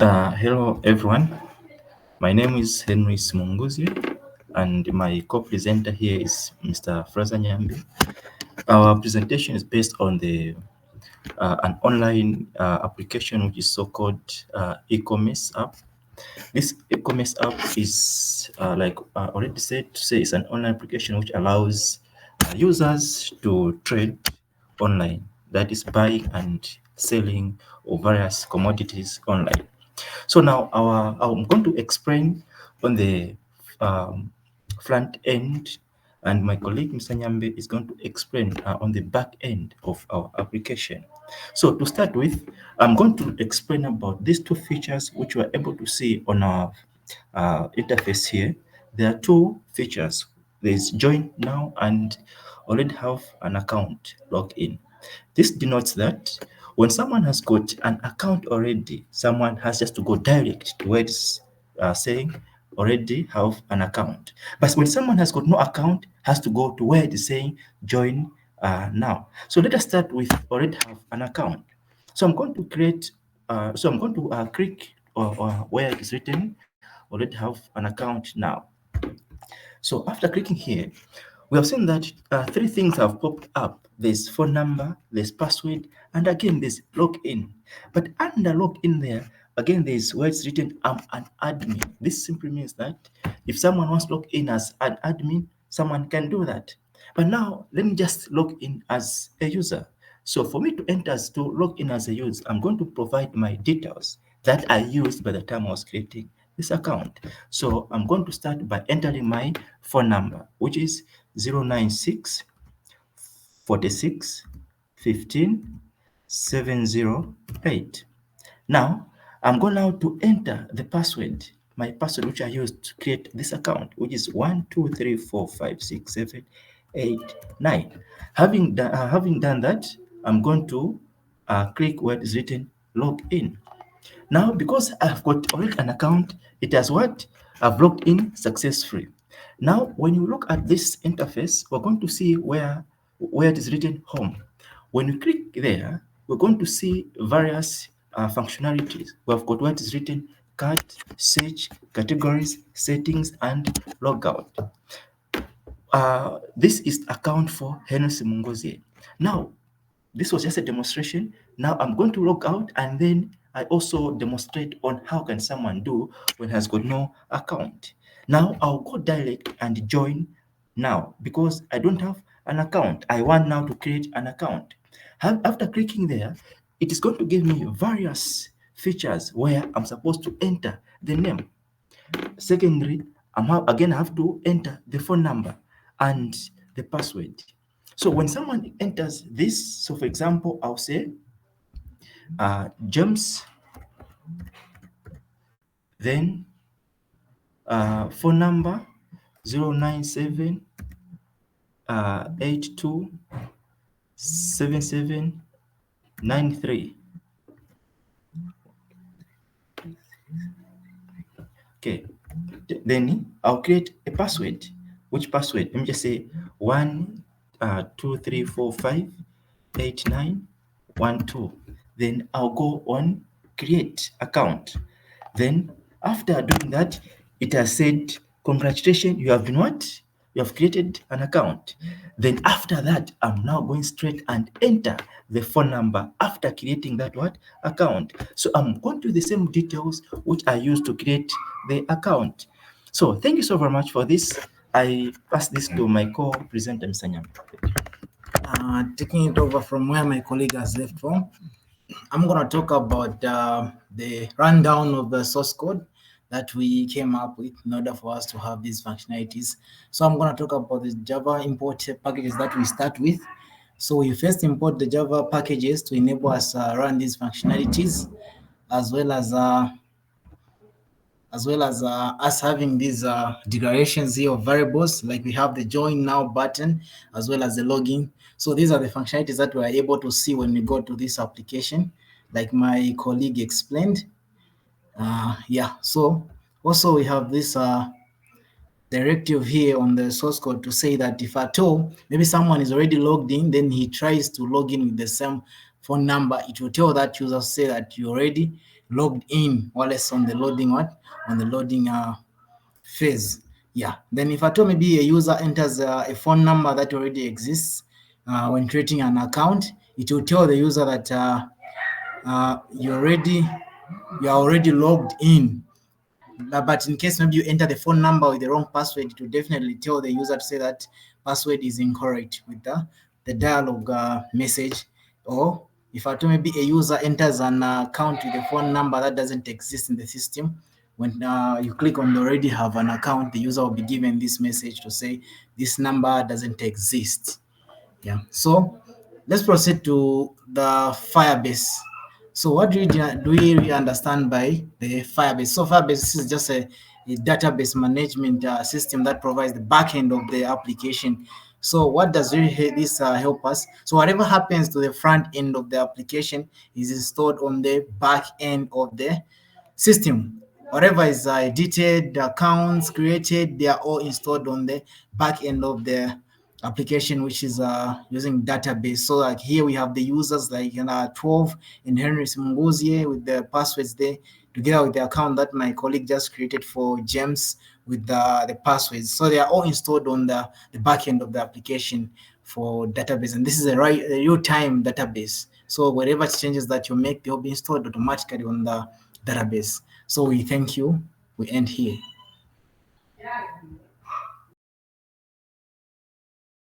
Hello everyone, my name is Henry Simunguzi and my co-presenter here is Mr. Fraser Nyambi. Our presentation is based on an online application which is so-called e-commerce app. This e-commerce app is like already said to say it's an online application which allows users to trade online, that is buying and selling of various commodities online. So now I'm going to explain on the front end, and my colleague Mr. Nyambe is going to explain on the back end of our application. So to start with, I'm going to explain about these two features which we're able to see on our interface here. There are two features. There's join now and already have an account logged in. This denotes that when someone has got an account already, someone has just to go direct to where it's saying already have an account. But when someone has got no account, has to go to where it is saying join now. So let us start with already have an account. So I'm going to click where it is written already have an account now. So after clicking here, we have seen that three things have popped up. There's phone number, there's password, and again there's login. But under login there, again there's where it's written I'm an admin. This simply means that if someone wants to log in as an admin, someone can do that. But now let me just log in as a user. So for me to enter to log in as a user, I'm going to provide my details that I used by the time I was creating this account. So I'm going to start by entering my phone number, which is 096 46 15 708. Now I'm going now to enter the password, my password which I used to create this account, which is 123456789. Having done that, I'm going to click where it is written log in. Now, because I've got already an account, it has what? I've logged in successfully. Now, when you look at this interface, we're going to see where it is written home. When you click there, we're going to see various functionalities. We've got what is written card, search, categories, settings, and logout. This is account for Henry Simungozie. Now, this was just a demonstration. Now I'm going to log out and then I also demonstrate on how can someone do when has got no account. Now I'll go direct and join now because I don't have an account. I want now to create an account. After clicking there, it is going to give me various features where I'm supposed to enter the name. Secondly, again I have to enter the phone number and the password. So when someone enters this, so for example, I'll say James, then phone number 097 82 7793. Okay, then I'll create a password. Which password? Let me just say 1 2 3 4 5 8 9 1 2. Then I'll go on create account. Then after doing that, it has said congratulations, you have been what? You have created an account. Then after that, I'm now going straight and enter the phone number after creating that what account. So I'm going to the same details which I used to create the account. So thank you so very much for this. I pass this to my co-presenter, Mr. Nyam. Taking it over from where my colleague has left from, I'm going to talk about the rundown of the source code that we came up with in order for us to have these functionalities. So I'm going to talk about the Java import packages that we start with. So we first import the Java packages to enable us run these functionalities, as well as us having these declarations here of variables, like we have the join now button as well as the login. So these are the functionalities that we are able to see when we go to this application, like my colleague explained. So also we have this directive here on the source code to say that if at all maybe someone is already logged in, then he tries to log in with the same phone number, it will tell that user, say that you already logged in, or less on the loading phase. Yeah. Then if at all maybe a user enters a phone number that already exists when creating an account, it will tell the user that you are already logged in. But in case maybe you enter the phone number with the wrong password, it will definitely tell the user to say that password is incorrect with the dialog message. Or if at all maybe a user enters an account with a phone number that doesn't exist in the system, when you click on already have an account, the user will be given this message to say this number doesn't exist. Yeah. So let's proceed to the Firebase. So what do we really understand by the Firebase? So Firebase is just a database management system that provides the back end of the application. So what does really this help us? So whatever happens to the front end of the application is stored on the back end of the system. Whatever is edited, the accounts created, they are all installed on the back end of the application, which is using database. So like here we have the users like 12 and Henry Simunguzie with the passwords there, together with the account that my colleague just created for James with the passwords. So they are all installed on the back end of the application for database, and this is a real-time database. So whatever changes that you make, they'll be installed automatically on the database. So we thank you. We end here.